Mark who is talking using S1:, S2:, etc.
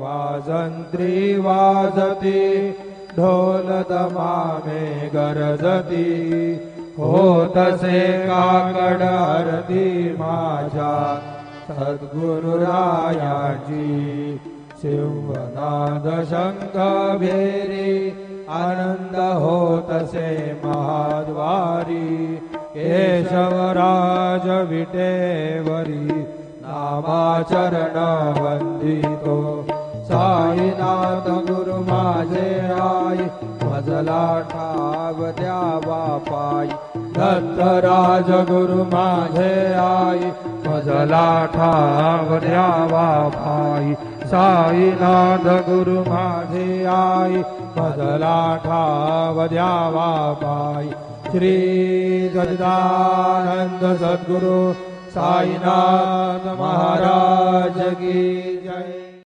S1: वाजंत्री वाजती ढोल दमामे गरजती होतसे काकड आरती माझ्या सद्गुरुरायाची सिंहनाद शंख भेरी आनंद होतसे महाद्वारी केशवराज विटेवरी नामाचरण वंदितो साईनाथ गुरु माझे आई मजला ठाव द्यावा पायी दत्तराज गुरु माझे आई मजला ठाव द्यावा पायी साईनाथ गुरु माझे आई मजला ठाव द्यावा पायी श्री गजानंद सद्गुरु साईनाथ महाराज की जय।